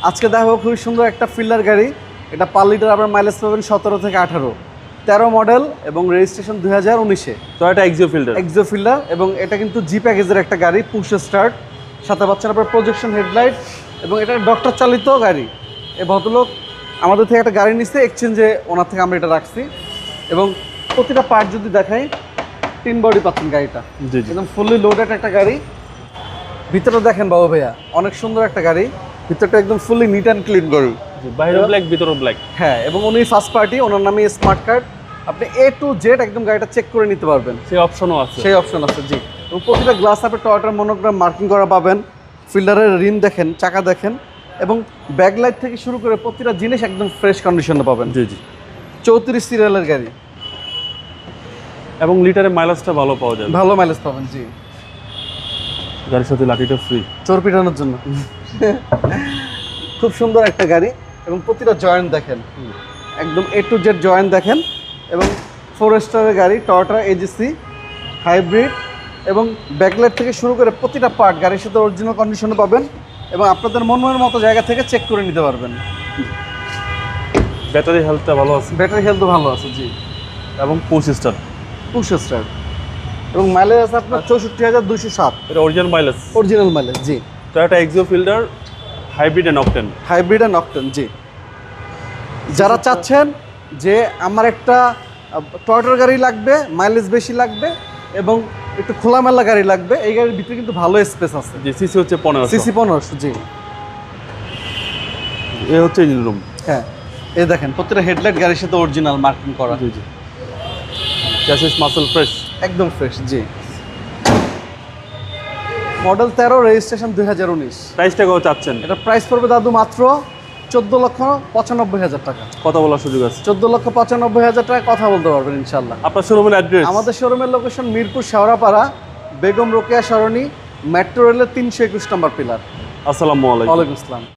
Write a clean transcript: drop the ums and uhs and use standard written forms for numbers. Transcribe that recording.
আজকে দেখাবো খুবই সুন্দর একটা ফিল্ডার গাড়ি। এটা পার লিটার আপনার মাইলেজ পাবেন 17 থেকে 18, 13 মডেল এবং রেজিস্ট্রেশন 2019-এ। তো এটা এক্সিও ফিল্ডার এবং এটা কিন্তু জি প্যাকেজের একটা গাড়ি, পুশ স্টার্ট, সাথে পাচ্ছেন আপনার প্রজেকশন হেডলাইট এবং এটা ডক্টর চালিত গাড়ি। এই ভদ্রলোক আমাদের থেকে একটা গাড়ি নিচ্ছে, এক্সচেঞ্জে ওনার থেকে আমরা এটা রাখছি। এবং প্রতিটা পার্ট যদি দেখাই, 3 বডি পাচ্ছেন গাড়িটা, একদম ফুললি লোডেড একটা গাড়ি। ভিতরে দেখেন বাবু ভাইয়া, অনেক সুন্দর একটা গাড়ি, ভিতরটা একদম ফুললি নিট অ্যান্ড ক্লিন গাড়ি, বাইরে ব্ল্যাক ভিতরে ব্ল্যাক। হ্যাঁ, এবং উনি ফার্স্ট পার্টি, ওনার নামে স্মার্ট কার্ড, আপনি A to Z একদম গাড়িটা চেক করে নিতে পারবেন, সেই অপশনও আছে। সেই অপশন আছে জি। এবং প্রতিটা গ্লাস আপনি টয়োটার মনোগ্রাম মার্কিং করা পাবেন। ফিল্ডারের রিম দেখেন, চাকা দেখেন, এবং ব্যাকলাইট থেকে শুরু করে প্রতিটা জিনিস একদম ফ্রেশ কন্ডিশনে পাবেন। জি জি। 34 সিরিয়ালের গাড়ি এবং লিটারে মাইলেজটা ভালো পাওয়া যাবে, ভালো মাইলেজ পাবেন জি। গাড়ির সাথে লাঠিটা ফ্রি চোর পিটানোর জন্য খুব সুন্দর একটা গাড়ি। এবং প্রতিটা জয়েন্ট দেখেন, একদম A to Z জয়েন্ট দেখেন। এবং 4 স্টারের গাড়ি, টয়োটা এজিসি হাইব্রিড, এবং ব্যাকলাইট থেকে শুরু করে প্রতিটা পার্ট গাড়ির সাথে অরিজিনাল কন্ডিশনে পাবেন এবং আপনাদের মনের মতো জায়গা থেকে চেক করে নিতে পারবেন। ব্যাটারি হেলথটা ভালো আছে, ব্যাটারি হেলথও ভালো আছে জি। এবং পুশ স্টার এবং মাইলেজ আছে আপনার 64,207, এটা অরিজিনাল মাইলেজ, অরিজিনাল মাইলেজ জি। তো এটা Axio Fielder hybrid and octane জি। যারা চাচ্ছেন যে আমার একটা টয়োটার গাড়ি লাগবে, মাইলেজ বেশি লাগবে এবং একটু খোলামেলা গাড়ি লাগবে, এই গাড়ির ভিতরে কিন্তু ভালো স্পেস আছে জি। সিসি হচ্ছে 1500, সিসি 1500 জি। এ হচ্ছে ইঞ্জিন রুম। হ্যাঁ, এই দেখেন প্রতিটা হেডলাইট গাড়ির সাথে অরিজিনাল মার্কিং করা, জি জি। চ্যাসিস মাসল ফ্রেশ, একদম ফ্রেশ জি। Model 13, registration 2019। প্রাইসটা কত চাচ্ছেন? এটা প্রাইস পড়বে দাদু মাত্র 14,95,000 টাকা। কথা বলার সুযোগ আছে, 14,95,000 টাকা কথা বলতে পারবেন ইনশাল্লাহ। আপনার শোরুমের অ্যাড্রেস? আমাদের শোরুমের লোকেশন মিরপুর শেওড়াপাড়া, বেগম রোকেয়া সরণি, মেট্রো রেলের 321 নম্বর পিলার। আসসালামু আলাইকুম। ওয়ালাইকুম আসসালাম।